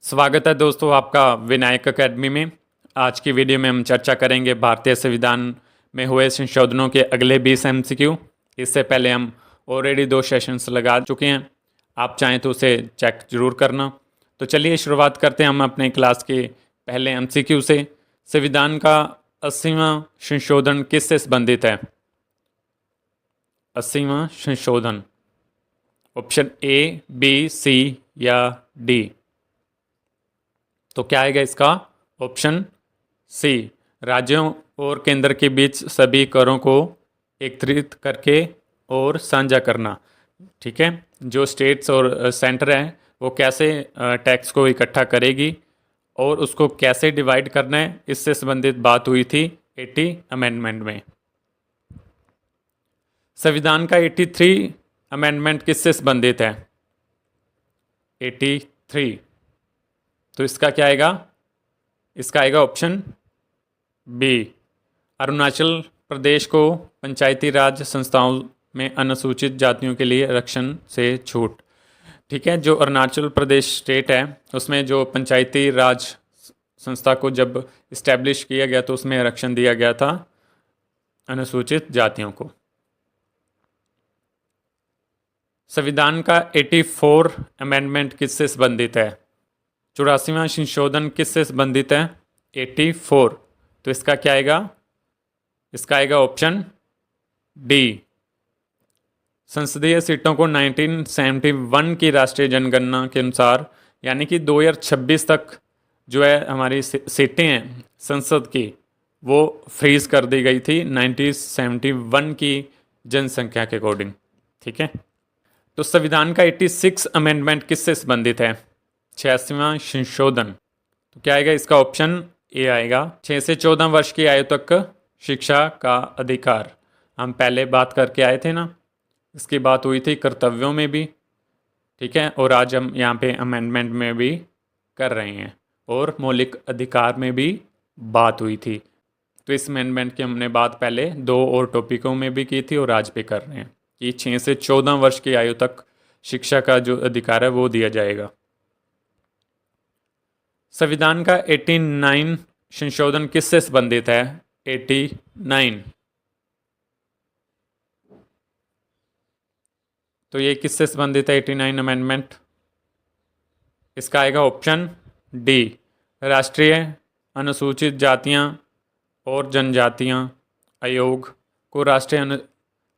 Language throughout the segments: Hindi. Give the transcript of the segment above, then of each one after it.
स्वागत है दोस्तों आपका विनायक एकेडमी में। आज की वीडियो में हम चर्चा करेंगे भारतीय संविधान में हुए संशोधनों के अगले 20 एमसीक्यू। इससे पहले हम ऑलरेडी 2 सेशंस लगा चुके हैं, आप चाहें तो उसे चेक जरूर करना। तो चलिए शुरुआत करते हैं हम अपने क्लास के पहले एमसीक्यू से। संविधान का 80वां संशोधन किससे संबंधित है? 80वां संशोधन, ऑप्शन ए, बी, सी या डी। तो क्या आएगा इसका? ऑप्शन सी, राज्यों और केंद्र के बीच सभी करों को एकत्रित करके और साझा करना। ठीक है, जो स्टेट्स और सेंटर है वो कैसे टैक्स को इकट्ठा करेगी और उसको कैसे डिवाइड करना है, इससे संबंधित बात हुई थी 80 अमेंडमेंट में। संविधान का 83 अमेंडमेंट किससे संबंधित है? 83। तो इसका क्या आएगा? इसका आएगा ऑप्शन बी, अरुणाचल प्रदेश को पंचायती राज संस्थाओं में अनुसूचित जातियों के लिए आरक्षण से छूट। ठीक है, जो अरुणाचल प्रदेश स्टेट है उसमें जो पंचायती राज संस्था को जब इस्टेब्लिश किया गया तो उसमें आरक्षण दिया गया था अनुसूचित जातियों को। संविधान का 84 अमेंडमेंट किससे संबंधित है? 84वां संशोधन किससे संबंधित है? 84। तो इसका क्या आएगा? इसका आएगा ऑप्शन डी, संसदीय सीटों को 1971 की राष्ट्रीय जनगणना के अनुसार, यानी कि 2026 तक जो है हमारी सीटें हैं संसद की, वो फ्रीज कर दी गई थी 1971 की जनसंख्या के अकॉर्डिंग। ठीक है, तो संविधान का 86 अमेंडमेंट किससे संबंधित है? 86वां संशोधन। तो क्या आएगा इसका? ऑप्शन ए आएगा, 6 से 14 वर्ष की आयु तक शिक्षा का अधिकार। हम पहले बात करके आए थे ना, इसकी बात हुई थी कर्तव्यों में भी। ठीक है, और आज हम यहाँ पे अमेंडमेंट में भी कर रहे हैं और मौलिक अधिकार में भी बात हुई थी। तो इस अमेंडमेंट की हमने बात पहले 2 और टॉपिकों में भी की थी और आज भी कर रहे हैं कि 6 से 14 वर्ष की आयु तक शिक्षा का जो अधिकार है वो दिया जाएगा। संविधान का 89 संशोधन किससे संबंधित है? 89। तो ये किससे संबंधित है 89 अमेंडमेंट? इसका आएगा ऑप्शन डी, राष्ट्रीय अनुसूचित जातियां और जनजातियां आयोग को राष्ट्रीय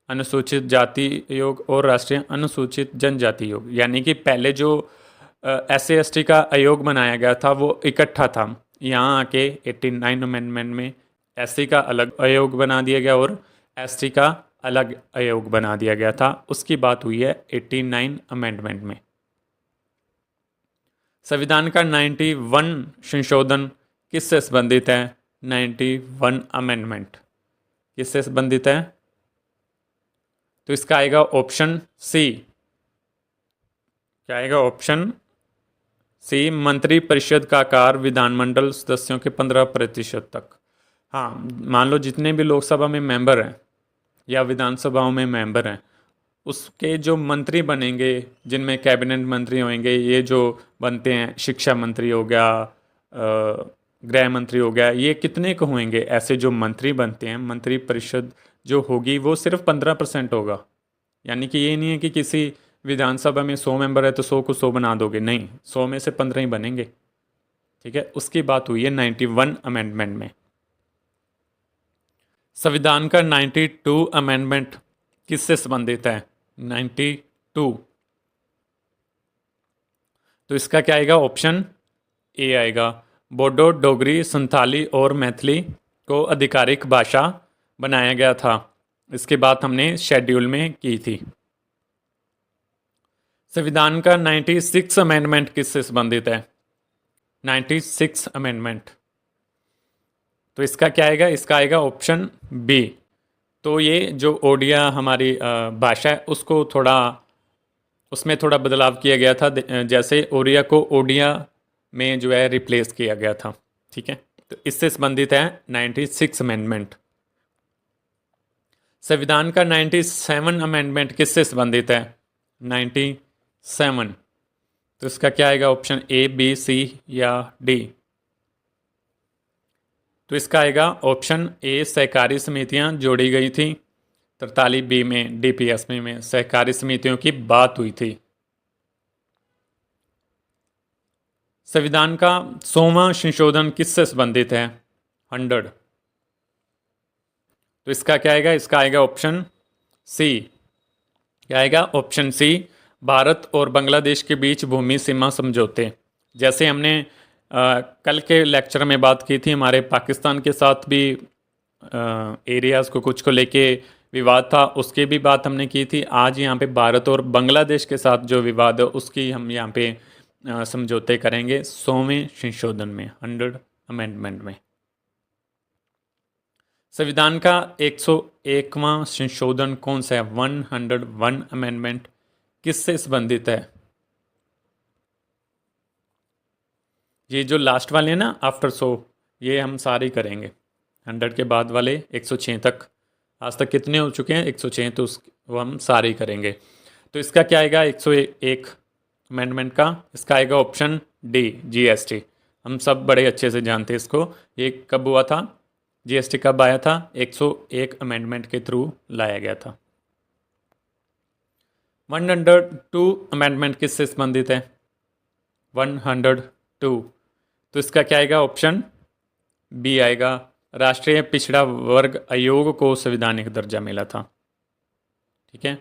अनुसूचित जाति आयोग और राष्ट्रीय अनुसूचित जनजाति आयोग, यानी कि पहले जो SC/ST का आयोग बनाया गया था वो इकट्ठा था। यहाँ आके 89 अमेंडमेंट में SC का अलग आयोग बना दिया गया और ST का अलग आयोग बना दिया गया था। उसकी बात हुई है 89 अमेंडमेंट में। संविधान का 91 संशोधन किससे संबंधित है? 91 अमेंडमेंट किससे संबंधित है? तो इसका आएगा ऑप्शन सी। क्या आएगा? ऑप्शन सी, मंत्री परिषद का आकार विधानमंडल सदस्यों के 15% तक। हाँ, मान लो जितने भी लोकसभा में मेंबर हैं या विधानसभाओं में मेंबर हैं, उसके जो मंत्री बनेंगे, जिनमें कैबिनेट मंत्री होंगे, ये जो बनते हैं, शिक्षा मंत्री हो गया, गृह मंत्री हो गया, ये कितने को होंगे? ऐसे जो मंत्री बनते हैं, मंत्री परिषद जो होगी वो सिर्फ 15% होगा। यानी कि ये नहीं है कि किसी विधानसभा में 100 मेंबर है तो 100 को 100 बना दोगे, नहीं, 100 में से 15 ही बनेंगे। ठीक है, उसकी बात हुई है 91 अमेंडमेंट में। संविधान का 92 अमेंडमेंट किससे संबंधित है? 92। तो इसका क्या आएगा? ऑप्शन ए आएगा, बोडो, डोगरी, संथाली और मैथिली को आधिकारिक भाषा बनाया गया था। इसकी बात हमने शेड्यूल में की थी। संविधान का 96 अमेंडमेंट किससे संबंधित है? 96 अमेंडमेंट। तो इसका क्या आएगा? इसका आएगा ऑप्शन बी। तो ये जो ओडिया हमारी भाषा है उसको थोड़ा, उसमें थोड़ा बदलाव किया गया था, जैसे ओरिया को ओडिया में जो है रिप्लेस किया गया था। ठीक है, तो इससे संबंधित है 96 अमेंडमेंट। संविधान का 97 अमेंडमेंट किससे संबंधित है? 97। तो इसका क्या आएगा ऑप्शन ए, बी, सी या डी? तो इसका आएगा ऑप्शन ए, सहकारी समितियां जोड़ी गई थी। 43B में डीपीएसपी में सहकारी समितियों की बात हुई थी। संविधान का 100वां संशोधन किससे संबंधित है? 100। तो इसका क्या आएगा? इसका आएगा ऑप्शन सी। क्या आएगा? ऑप्शन सी, भारत और बांग्लादेश के बीच भूमि सीमा समझौते। जैसे हमने कल के लेक्चर में बात की थी, हमारे पाकिस्तान के साथ भी एरियाज़ को कुछ को लेके विवाद था, उसकी भी बात हमने की थी। आज यहाँ पे भारत और बांग्लादेश के साथ जो विवाद है उसकी हम यहाँ पे समझौते करेंगे 100वें संशोधन में, 100 अमेंडमेंट में। संविधान का 101वां संशोधन कौन सा है? 101 अमेंडमेंट किससे संबंधित है? ये जो लास्ट वाले हैं ना, आफ्टर 100, ये हम सारे करेंगे। 100 के बाद वाले 106 तक, आज तक कितने हो चुके हैं? 106, तो वो हम सारे ही करेंगे। तो इसका क्या आएगा 101 अमेंडमेंट का? इसका आएगा ऑप्शन डी, जीएसटी। हम सब बड़े अच्छे से जानते हैं इसको। ये कब हुआ था? जीएसटी कब आया था? 101 अमेंडमेंट के थ्रू लाया गया था। 102 अमेंडमेंट किससे संबंधित है? 102। तो इसका क्या आएगा? ऑप्शन बी आएगा। राष्ट्रीय पिछड़ा वर्ग आयोग को संवैधानिक दर्जा मिला था। ठीक है,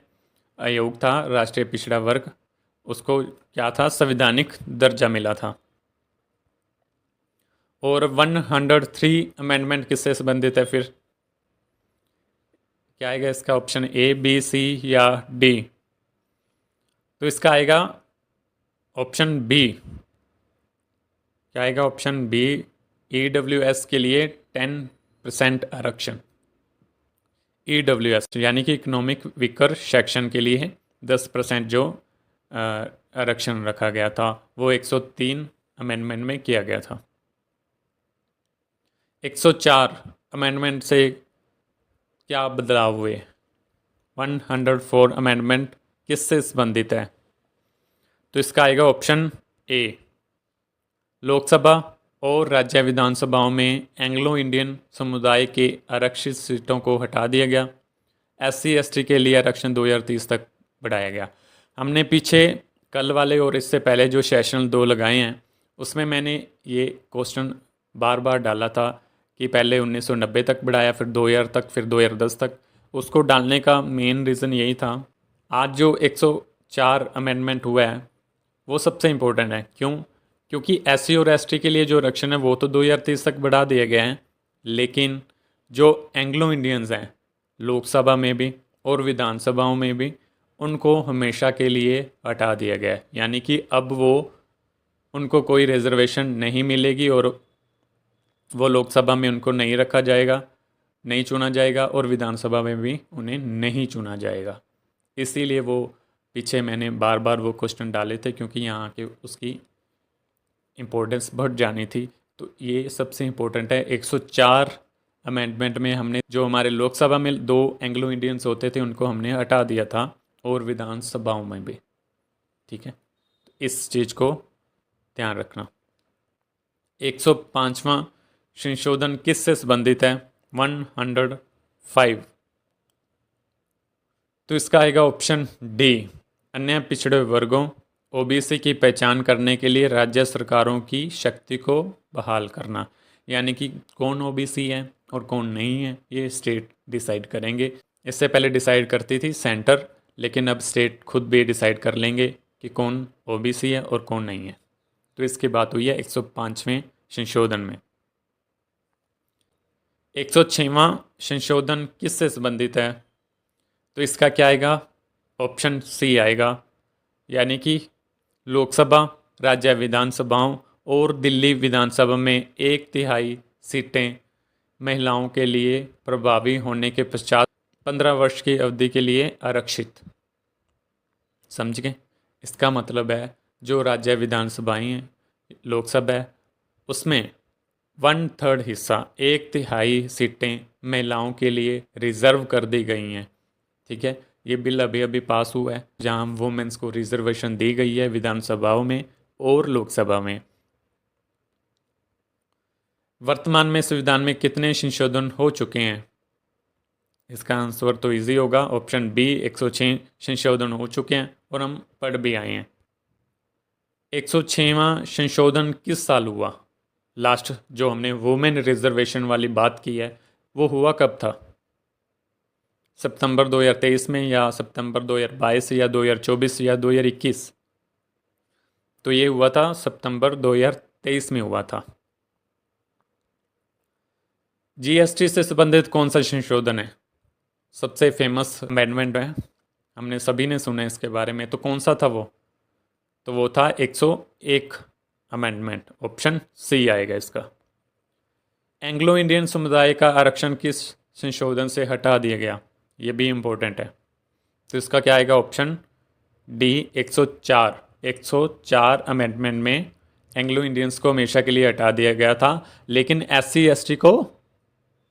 आयोग था राष्ट्रीय पिछड़ा वर्ग, उसको क्या था? संवैधानिक दर्जा मिला था। और 103 अमेंडमेंट किससे संबंधित है फिर? क्या आएगा इसका? ऑप्शन ए, बी, सी या डी? तो इसका आएगा ऑप्शन बी। क्या आएगा? ऑप्शन बी, ईडब्ल्यूएस के लिए 10% आरक्षण। ईडब्ल्यूएस यानी कि इकोनॉमिक वीकर सेक्शन के लिए 10% जो आरक्षण रखा गया था, वो 103 अमेंडमेंट में किया गया था। 104 अमेंडमेंट से क्या बदलाव हुए? 104 अमेंडमेंट किससे संबंधित है? तो इसका आएगा ऑप्शन ए। लोकसभा और राज्य विधानसभाओं में एंग्लो इंडियन समुदाय के आरक्षित सीटों को हटा दिया गया। एससी एसटी के लिए आरक्षण 2030 तक बढ़ाया गया। हमने पीछे कल वाले और इससे पहले जो सेशन 2 लगाए हैं, उसमें मैंने ये क्वेश्चन बार बार डाला था कि पहले 1990 तक बढ़ाया, फिर 2000 तक, फिर 2010 तक। उसको डालने का मेन रीज़न यही था। आज जो 104 अमेंडमेंट हुआ है वो सबसे इम्पोर्टेंट है। क्यों? क्योंकि एससी और एसटी के लिए जो आरक्षण है वो तो 2030 तक बढ़ा दिया गया है, लेकिन जो एंग्लो इंडियंस हैं लोकसभा में भी और विधानसभाओं में भी, उनको हमेशा के लिए हटा दिया गया है। यानी कि अब वो उनको कोई रिजर्वेशन नहीं मिलेगी और वो लोकसभा में उनको नहीं रखा जाएगा, नहीं चुना जाएगा, और विधानसभा में भी उन्हें नहीं चुना जाएगा। इसीलिए वो पीछे मैंने बार बार वो क्वेश्चन डाले थे, क्योंकि यहाँ के उसकी इम्पोर्टेंस बढ़ जानी थी। तो ये सबसे इम्पोर्टेंट है। 104 अमेंडमेंट में हमने जो हमारे लोकसभा में 2 एंग्लो इंडियंस होते थे उनको हमने हटा दिया था, और विधानसभाओं में भी। ठीक है, तो इस चीज़ को ध्यान रखना। 105वां संशोधन किससे संबंधित है? 105। तो इसका आएगा ऑप्शन डी, अन्य पिछड़े वर्गों ओबीसी की पहचान करने के लिए राज्य सरकारों की शक्ति को बहाल करना। यानी कि कौन ओबीसी है और कौन नहीं है ये स्टेट डिसाइड करेंगे। इससे पहले डिसाइड करती थी सेंटर, लेकिन अब स्टेट खुद भी डिसाइड कर लेंगे कि कौन ओबीसी है और कौन नहीं है। तो इसकी बात हुई है 105वें संशोधन में। 106वां संशोधन किससे संबंधित है? तो इसका क्या आएगा? ऑप्शन सी आएगा, यानी कि लोकसभा, राज्य विधानसभाओं और दिल्ली विधानसभा में 1/3 सीटें महिलाओं के लिए प्रभावी होने के पश्चात 15 वर्ष की अवधि के लिए आरक्षित। समझ गए? इसका मतलब है जो राज्य विधानसभाएं हैं, लोकसभा है, उसमें 1/3 हिस्सा, 1/3 सीटें महिलाओं के लिए रिजर्व कर दी गई हैं। ठीक है, ये बिल अभी अभी पास हुआ है, जहां वुमेन्स को रिजर्वेशन दी गई है विधानसभाओं में और लोकसभा में। वर्तमान में संविधान में कितने संशोधन हो चुके हैं? इसका आंसर तो इजी होगा, ऑप्शन बी 106 संशोधन हो चुके हैं और हम पढ़ भी आए हैं। 106वां संशोधन किस साल हुआ? लास्ट जो हमने वुमेन रिजर्वेशन वाली बात की है वो हुआ कब था? सितंबर 2023 में, या सितंबर 2022, या 2024, या 2021? तो ये हुआ था सितंबर 2023 में हुआ था। जीएसटी से संबंधित कौन सा संशोधन है? सबसे फेमस अमेंडमेंट है, हमने सभी ने सुना है इसके बारे में, तो कौन सा था वो? तो वो था 101 अमेंडमेंट, ऑप्शन सी आएगा इसका। एंग्लो इंडियन समुदाय का आरक्षण किस संशोधन से हटा दिया गया? ये भी इम्पोर्टेंट है, तो इसका क्या आएगा? Option D 104। 104 अमेंडमेंट में एंग्लो इंडियंस को हमेशा के लिए हटा दिया गया था, लेकिन एससी एसटी को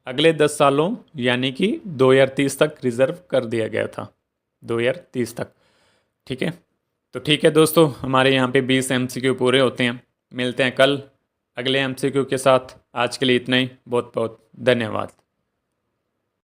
अगले 10 सालों यानी कि 2030 तक रिजर्व कर दिया गया था, 2030 तक। ठीक है, तो ठीक है दोस्तों, हमारे यहाँ पे 20 एमसीक्यू पूरे होते हैं। मिलते हैं कल अगले एमसीक्यू के साथ। आज के लिए इतना ही, बहुत बहुत धन्यवाद।